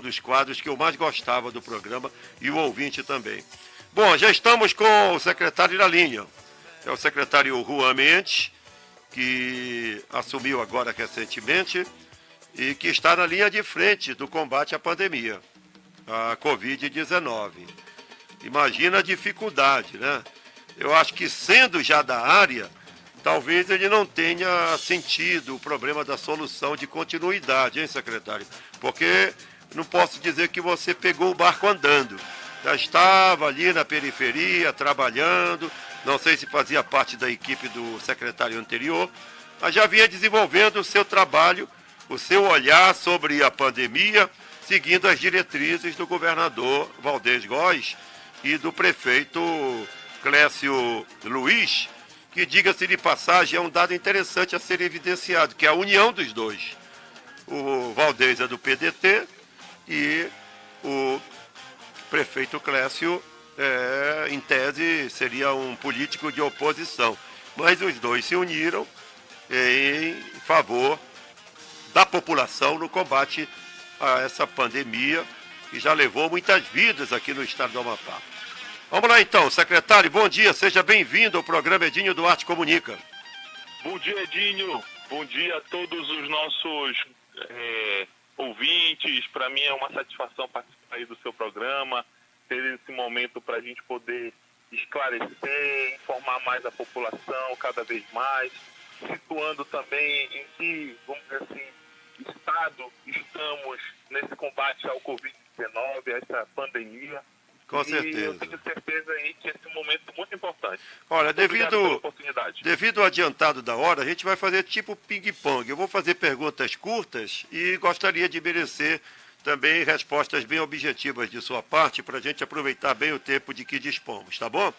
dos quadros que eu mais gostava do programa e o ouvinte também. Bom, já estamos com o secretário da linha. É o secretário Juan Mendes, que assumiu agora recentemente e que está na linha de frente do combate à pandemia, a Covid-19. Imagina a dificuldade, né? Eu acho que sendo já da área, talvez ele não tenha sentido o problema da solução de continuidade, hein, secretário? Porque não posso dizer que você pegou o barco andando. Já estava ali na periferia, trabalhando, não sei se fazia parte da equipe do secretário anterior, mas já vinha desenvolvendo o seu trabalho, o seu olhar sobre a pandemia, seguindo as diretrizes do governador Valdez Góes e do prefeito Clécio Luiz, que, diga-se de passagem, é um dado interessante a ser evidenciado, que é a união dos dois. O Valdez é do PDT e o prefeito Clécio, em tese, seria um político de oposição. Mas os dois se uniram em favor da população no combate a essa pandemia que já levou muitas vidas aqui no estado do Amapá. Vamos lá então, secretário, bom dia, seja bem-vindo ao programa Edinho Duarte Comunica. Bom dia, Edinho, bom dia a todos os nossos ouvintes. Para mim é uma satisfação participar aí do seu programa, ter esse momento para a gente poder esclarecer, informar mais a população cada vez mais, situando também em que, vamos dizer assim, estado estamos nesse combate ao Covid-19, a essa pandemia. Com certeza. E eu tenho certeza aí que esse momento é muito importante. Olha, oportunidade. devido ao adiantado da hora, a gente vai fazer tipo ping-pong. Eu vou fazer perguntas curtas e gostaria de merecer também respostas bem objetivas de sua parte para a gente aproveitar bem o tempo de que dispomos, tá bom?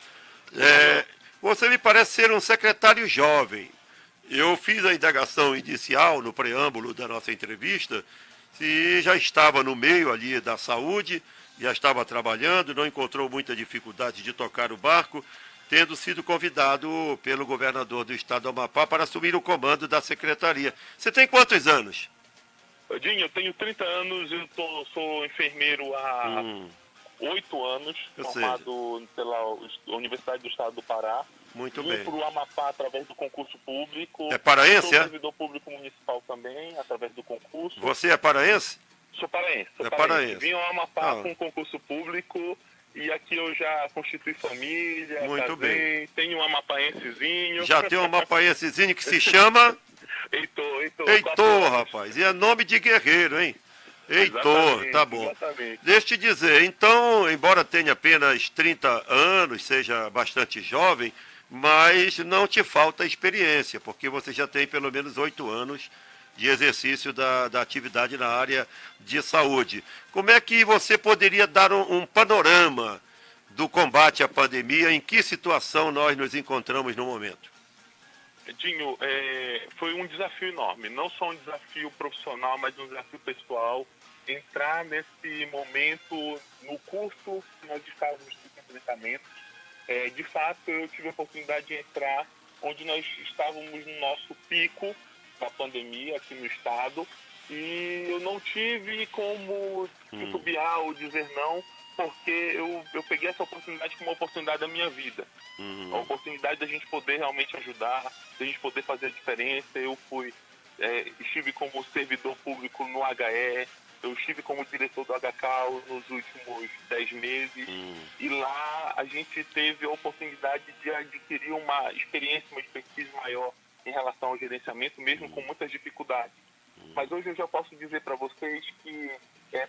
Você me parece ser um secretário jovem. Eu fiz a indagação inicial no preâmbulo da nossa entrevista se já estava no meio ali da saúde, já estava trabalhando, não encontrou muita dificuldade de tocar o barco, tendo sido convidado pelo governador do estado do Amapá para assumir o comando da secretaria. Você tem quantos anos? Edinho, eu tenho 30 anos, sou enfermeiro há 8 anos, formado pela Universidade do Estado do Pará. Muito Vim bem. para o Amapá através do concurso público. É paraense, Sou servidor público municipal também, através do concurso. Você é paraense? Sou paraense. Paraense. Vim ao Amapá com concurso público e aqui eu já constituí família, Muito bem. Tenho um amapaensezinho. Já tem um amapaensezinho que se chama... Heitor, rapaz. E é nome de guerreiro, hein? Heitor, tá bom. Exatamente. Deixa eu te dizer, então, embora tenha apenas 30 anos, seja bastante jovem, mas não te falta experiência, porque você já tem pelo menos 8 anos de exercício da atividade na área de saúde. Como é que você poderia dar um panorama do combate à pandemia? Em que situação nós nos encontramos no momento? Dinho, foi um desafio enorme, não só um desafio profissional, mas um desafio pessoal, entrar nesse momento no curso que nós estávamos de enfrentamento. De fato, eu tive a oportunidade de entrar onde nós estávamos no nosso pico da pandemia aqui no estado e eu não tive como titubear ou dizer não, porque eu peguei essa oportunidade como uma oportunidade da minha vida. A oportunidade da gente poder realmente ajudar, da gente poder fazer a diferença. Eu estive como servidor público no HE, eu estive como diretor do HCAL nos últimos 10 meses e lá a gente teve a oportunidade de adquirir uma experiência, uma expertise maior em relação ao gerenciamento, mesmo com muitas dificuldades. Mas hoje eu já posso dizer para vocês que,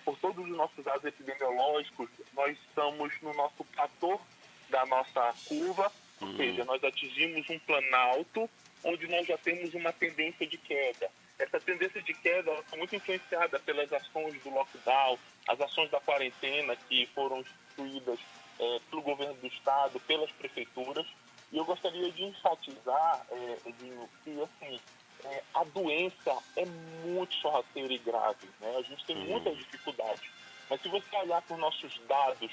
por todos os nossos dados epidemiológicos, nós estamos no nosso platô da nossa curva, ou seja, nós atingimos um planalto onde nós já temos uma tendência de queda. Essa tendência de queda está muito influenciada pelas ações do lockdown, as ações da quarentena que foram instituídas pelo governo do estado, pelas prefeituras. E eu gostaria de enfatizar, que assim, a doença é muito sorrateira e grave, né? A gente tem muitas dificuldades. Mas se você olhar para os nossos dados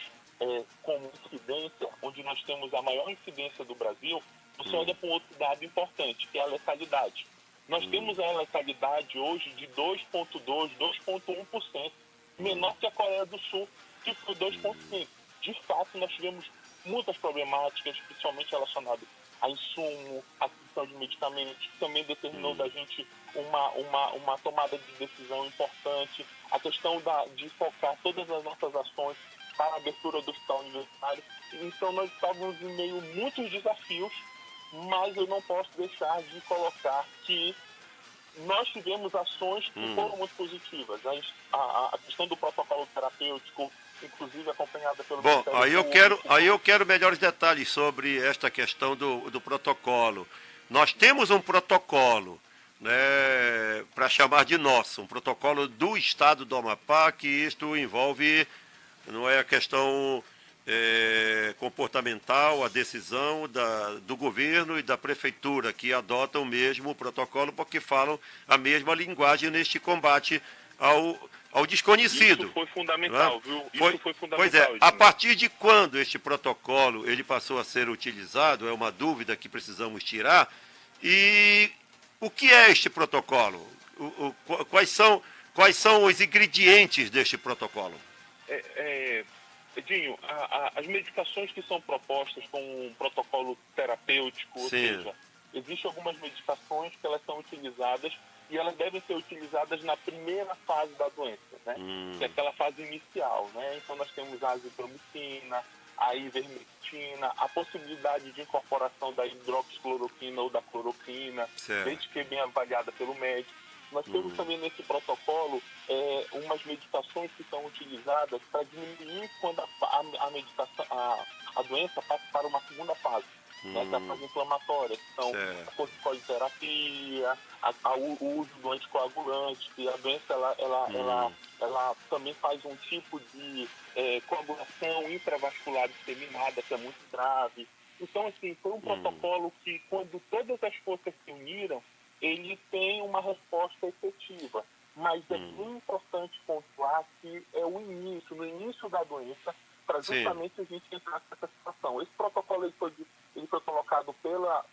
como incidência, onde nós temos a maior incidência do Brasil, você olha para um outro dado importante, que é a letalidade. Nós temos a letalidade hoje de 2,2%, 2,1%. menor que a Coreia do Sul, que foi 2,5. De fato, nós tivemos muitas problemáticas, principalmente relacionadas a insumo, a aquisição de medicamentos, que também determinou da gente uma tomada de decisão importante, a questão de focar todas as nossas ações para a abertura do hospital universitário. Então, nós estávamos em meio a muitos desafios, mas eu não posso deixar de colocar que nós tivemos ações que foram muito positivas. A questão do protocolo terapêutico, inclusive acompanhada pelo Bom, Ministério aí eu quero melhores detalhes sobre esta questão do protocolo. Nós temos um protocolo, né, para chamar de nosso, um protocolo do Estado do Amapá, que isto envolve, não é a questão comportamental, a decisão do governo e da prefeitura, que adotam o mesmo protocolo porque falam a mesma linguagem neste combate ao desconhecido. Isso foi fundamental, viu? Isso foi fundamental. Pois é, a partir de quando este protocolo ele passou a ser utilizado, é uma dúvida que precisamos tirar. E o que é este protocolo? Quais são os ingredientes deste protocolo? Edinho, as medicações que são propostas com um protocolo terapêutico, ou seja, existem algumas medicações que elas são utilizadas e elas devem ser utilizadas na primeira fase da doença, né? Que é aquela fase inicial, né? Então nós temos a azitromicina, a ivermectina, a possibilidade de incorporação da hidroxicloroquina ou da cloroquina, desde que bem avaliada pelo médico. Nós temos também nesse protocolo umas medicações que são utilizadas para diminuir quando a doença passa para uma segunda fase, né, que é a fase inflamatória, que são a corticoterapia, o uso do anticoagulante, que a doença ela também faz um tipo de coagulação intravascular disseminada, que é muito grave. Então, assim, foi um protocolo que, quando todas as forças se uniram, ele tem uma resposta efetiva. Mas é muito importante pontuar que é o início, no início da doença, para justamente a gente entrar nessa situação. Esse protocolo ele foi colocado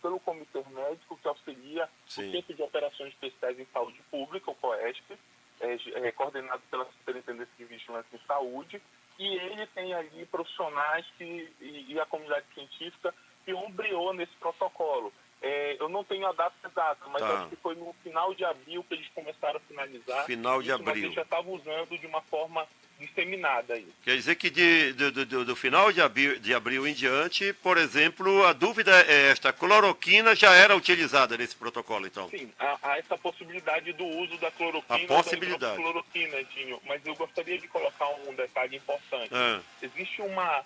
pelo Comitê Médico, que auxilia o Centro de Operações Especiais em Saúde Pública, o COESP, coordenado pela Superintendência de Vigilância em Saúde, e ele tem ali profissionais e a comunidade científica que ombreou nesse protocolo. Eu não tenho a data exata, mas acho que foi no final de abril que eles começaram a finalizar. Final de abril. Mas eles já estavam usando de uma forma disseminada aí. Quer dizer que do final de abril em diante, por exemplo, a dúvida é esta: a cloroquina já era utilizada nesse protocolo, então? Sim, há essa possibilidade do uso da cloroquina. A possibilidade. Da cloroquina, Edinho, mas eu gostaria de colocar um detalhe importante. Existe uma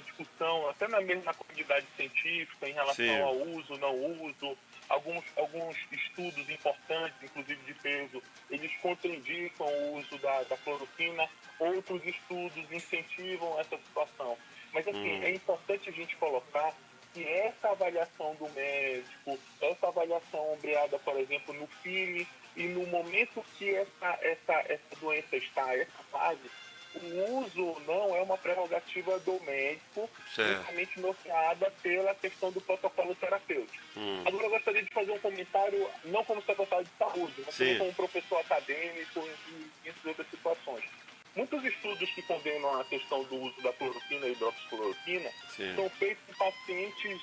discussão, até na mesma comunidade científica, em relação ao uso, não uso. Alguns estudos importantes, inclusive de peso, eles contraindicam o uso da cloroquina, outros estudos incentivam essa situação. Mas, assim, é importante a gente colocar que essa avaliação do médico, essa avaliação ombreada, por exemplo, no FIME, e no momento que essa doença está, essa fase, o uso ou não é uma prerrogativa do médico, justamente norteada pela questão do protocolo terapêutico. Agora eu gostaria de fazer um comentário, não como secretário de saúde, mas também como professor acadêmico e entre outras situações. Muitos estudos que condenam a questão do uso da cloroquina e hidroxicloroquina são feitos em pacientes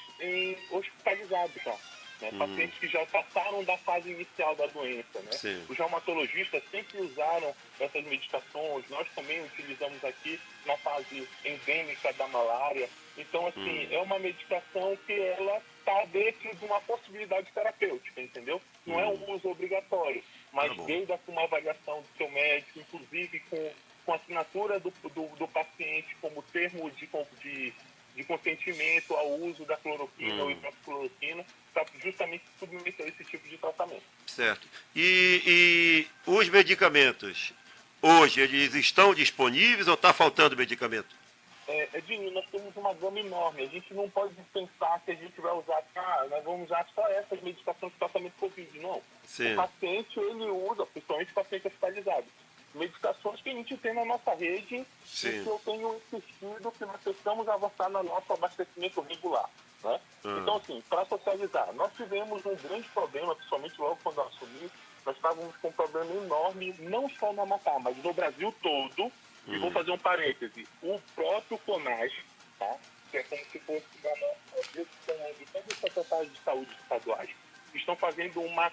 hospitalizados já. Né? Pacientes que já passaram da fase inicial da doença. Né? Os reumatologistas sempre usaram essas medicações, nós também utilizamos aqui na fase endêmica da malária. Então, assim, é uma medicação que ela está dentro de uma possibilidade terapêutica, entendeu? Não é um uso obrigatório, mas desde uma avaliação do seu médico, inclusive com a assinatura do paciente como termo de consentimento ao uso da cloroquina ou hidroxicloroquina, para justamente submeter esse tipo de tratamento. Certo. E os medicamentos, hoje, eles estão disponíveis ou está faltando medicamento? Edinho, nós temos uma gama enorme. A gente não pode pensar que a gente vai usar, nós vamos usar só essas medicações de tratamento Covid. Não. O paciente, ele usa, principalmente o paciente hospitalizado, medicações que a gente tem na nossa rede e que eu tenho insistido que nós precisamos avançar no nosso abastecimento regular. Né? Então, assim, para socializar, nós tivemos um grande problema, principalmente logo quando eu assumi, nós estávamos com um problema enorme, não só no Amapá, mas no Brasil todo. E vou fazer um parêntese. O próprio CONAS, tá? Que é como se fosse uma gestão de todos os secretários de saúde estaduais, estão fazendo uma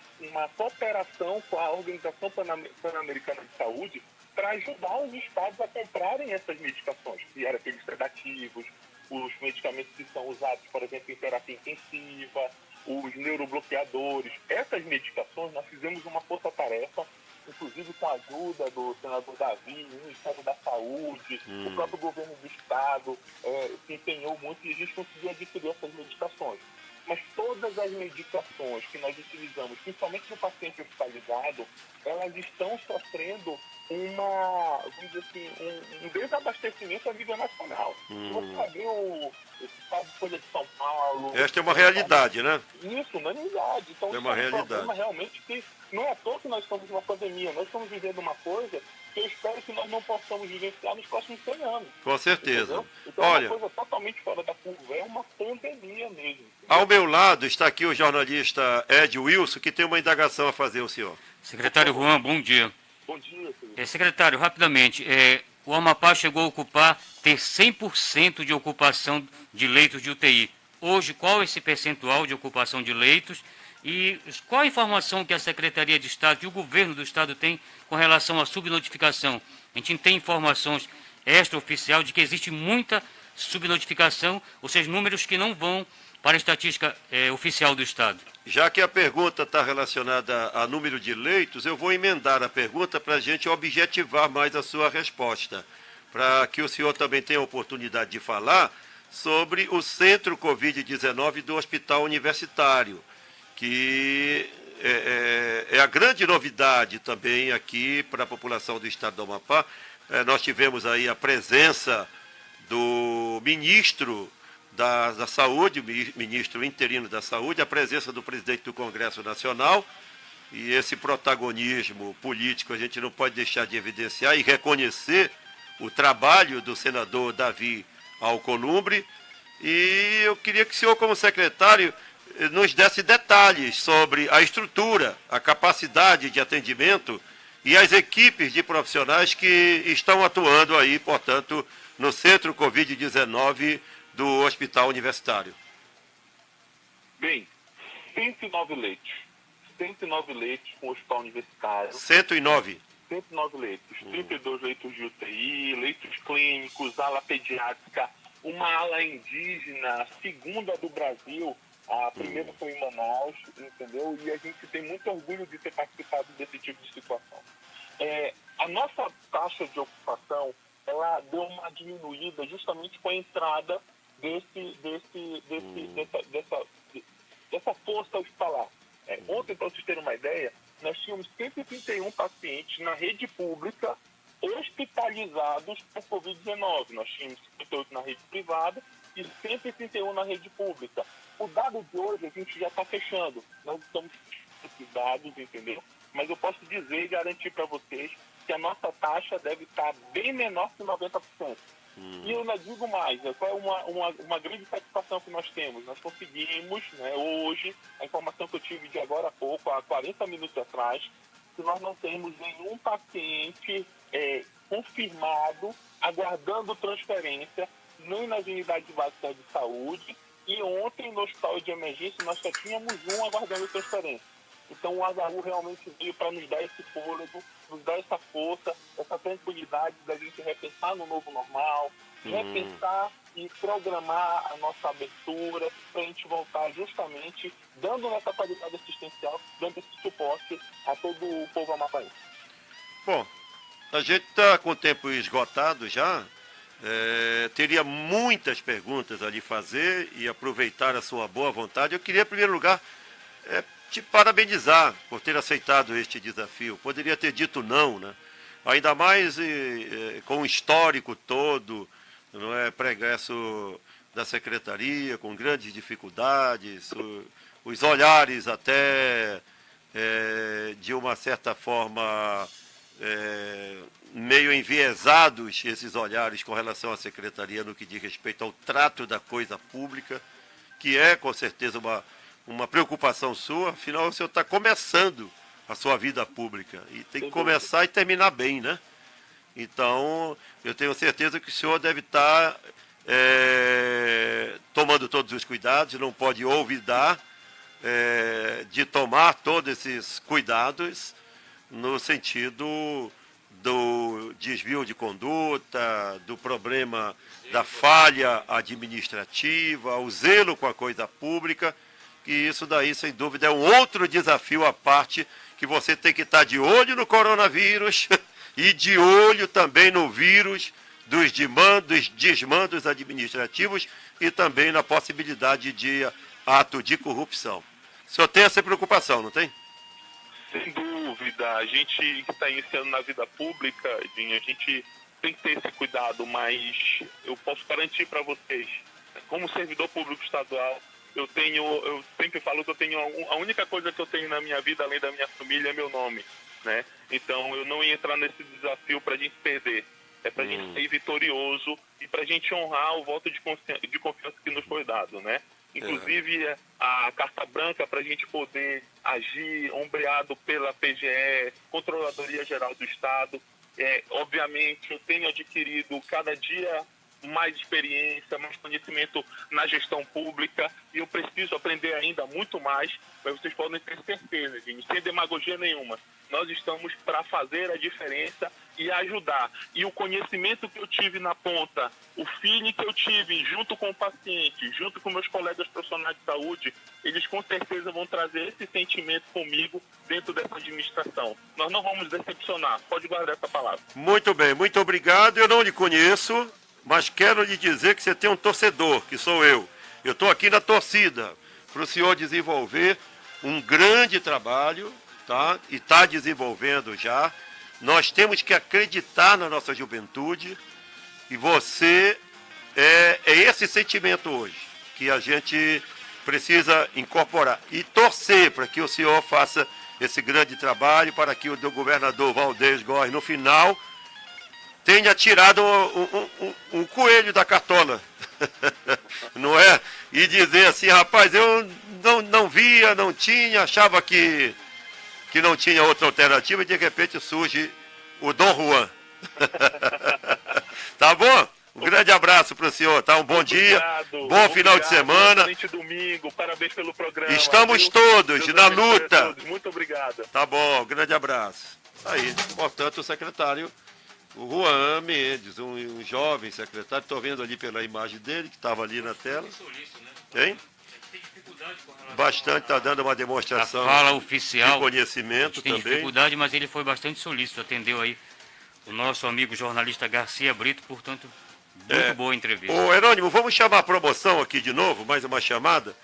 cooperação com a Organização Pan-Americana de Saúde para ajudar os estados a comprarem essas medicações, que eram aqueles sedativos, os medicamentos que são usados, por exemplo, em terapia intensiva, os neurobloqueadores. Essas medicações, nós fizemos uma força-tarefa, inclusive com a ajuda do senador Davi, do Ministério da Saúde, o próprio governo do estado se empenhou muito e a gente conseguiu adquirir essas medicações. Mas todas as medicações que nós utilizamos, principalmente no paciente hospitalizado, elas estão sofrendo vamos dizer assim, um desabastecimento a nível nacional. Você abriu o estado de Folha de São Paulo... Esta é uma realidade, né? Isso, unanimidade. Então, é uma realidade. Problema realmente que não é à toa que nós estamos numa pandemia. Nós estamos vivendo uma coisa que eu espero que nós não possamos vivenciar nos próximos 100 anos. Com certeza. Entendeu? Então, olha, é uma coisa totalmente fora da curva. É uma pandemia mesmo. Entendeu? Ao meu lado está aqui o jornalista Ed Wilson, que tem uma indagação a fazer ao senhor. Secretário Juan, bom dia. Bom dia, senhor. Secretário, rapidamente, o Amapá chegou a ocupar, ter 100% de ocupação de leitos de UTI. Hoje, qual é esse percentual de ocupação de leitos e qual a informação que a Secretaria de Estado e o governo do Estado tem com relação à subnotificação? A gente tem informações extraoficiais de que existe muita subnotificação, ou seja, números que não vão para a estatística oficial do Estado. Já que a pergunta está relacionada a número de leitos, eu vou emendar a pergunta para a gente objetivar mais a sua resposta, para que o senhor também tenha a oportunidade de falar sobre o Centro Covid-19 do Hospital Universitário, que é a grande novidade também aqui para a população do estado do Amapá. Nós tivemos aí a presença do ministro da Saúde, ministro interino da Saúde, a presença do presidente do Congresso Nacional, e esse protagonismo político a gente não pode deixar de evidenciar e reconhecer o trabalho do senador Davi Alcolumbre, e eu queria que o senhor, como secretário, nos desse detalhes sobre a estrutura, a capacidade de atendimento e as equipes de profissionais que estão atuando aí, portanto, no Centro Covid-19 do Hospital Universitário. Bem, 109 leitos. 109 leitos com o Hospital Universitário. 109. 109 leitos. 32 leitos de UTI, leitos clínicos, ala pediátrica, uma ala indígena, a segunda do Brasil. A primeira foi em Manaus, entendeu? E a gente tem muito orgulho de ter participado desse tipo de situação. A nossa taxa de ocupação, ela deu uma diminuída justamente com a entrada dessa força hospitalar. Ontem, para vocês terem uma ideia, nós tínhamos 131 pacientes na rede pública hospitalizados por Covid-19. Nós tínhamos 58 na rede privada e 131 na rede pública. O dado de hoje a gente já está fechando. Nós estamos com esses dados, entendeu? Mas eu posso dizer e garantir para vocês que a nossa taxa deve estar bem menor que 90%. E eu ainda digo mais, qual é uma grande satisfação que nós temos? Nós conseguimos, hoje, a informação que eu tive de agora a pouco, há 40 minutos atrás, que nós não temos nenhum paciente confirmado, aguardando transferência, nem nas unidades básicas de saúde, e ontem no hospital de emergência nós só tínhamos um aguardando transferência. Então o HU realmente veio para nos dar esse fôlego, nos dar essa força, essa tranquilidade da gente repensar no novo normal, repensar e programar a nossa abertura para a gente voltar justamente dando essa qualidade assistencial, dando esse suporte a todo o povo amapaense. Bom, a gente está com o tempo esgotado já. Teria muitas perguntas a lhe fazer e aproveitar a sua boa vontade. Eu queria, em primeiro lugar, te parabenizar por ter aceitado este desafio. Poderia ter dito não, né? Ainda mais com o histórico todo, não é, pregresso da secretaria, com grandes dificuldades, os olhares até, de uma certa forma, meio enviesados, esses olhares com relação à secretaria no que diz respeito ao trato da coisa pública, que é, com certeza, uma preocupação sua. Afinal, o senhor está começando a sua vida pública. E tem que começar e terminar bem, né? Então, eu tenho certeza que o senhor deve estar tomando todos os cuidados, não pode olvidar de tomar todos esses cuidados no sentido do desvio de conduta, do problema da falha administrativa, o zelo com a coisa pública, que isso daí, sem dúvida, é um outro desafio à parte, que você tem que estar de olho no coronavírus e de olho também no vírus dos desmandos administrativos e também na possibilidade de ato de corrupção. O senhor tem essa preocupação, não tem? Sem dúvida, a gente que está iniciando na vida pública, Edinho, a gente tem que ter esse cuidado, mas eu posso garantir para vocês, como servidor público estadual, eu sempre falo que eu tenho a única coisa que eu tenho na minha vida, além da minha família, é meu nome, né? Então eu não ia entrar nesse desafio para a gente perder, é para a gente ser vitorioso e para a gente honrar o voto de confiança que nos foi dado, né? Inclusive a carta branca para a gente poder agir, ombreado pela PGE, Controladoria Geral do Estado. Obviamente eu tenho adquirido cada dia mais experiência, mais conhecimento na gestão pública e eu preciso aprender ainda muito mais, mas vocês podem ter certeza, gente, sem demagogia nenhuma. Nós estamos para fazer a diferença e ajudar. E o conhecimento que eu tive na ponta, o feeling que eu tive junto com o paciente, junto com meus colegas profissionais de saúde, eles com certeza vão trazer esse sentimento comigo dentro dessa administração. Nós não vamos decepcionar, pode guardar essa palavra. Muito bem, muito obrigado. Eu não lhe conheço, mas quero lhe dizer que você tem um torcedor, que sou eu. Eu estou aqui na torcida para o senhor desenvolver um grande trabalho, tá? E está desenvolvendo já. Nós temos que acreditar na nossa juventude e você é esse sentimento hoje que a gente precisa incorporar e torcer para que o senhor faça esse grande trabalho, para que o do governador Valdez Góes, no final, tenha tirado um coelho da cartola, não é? E dizer assim, rapaz, eu não via, não tinha, achava que não tinha outra alternativa e de repente surge o Dom Juan. Tá bom? Um grande abraço para o senhor, tá? Um bom dia, bom final de semana. Excelente domingo, parabéns pelo programa. Estamos todos na luta. Muito obrigado. Tá bom, grande abraço. Aí, portanto, o secretário, o Juan Mendes, um jovem secretário, estou vendo ali pela imagem dele, que estava ali na tela. Tem? Bastante, está dando uma demonstração a fala oficial de conhecimento tem também. Dificuldade, mas ele foi bastante solícito, atendeu aí o nosso amigo jornalista Garcia Brito, portanto, muito boa entrevista. Ô, Herônimo, vamos chamar a promoção aqui de novo, mais uma chamada.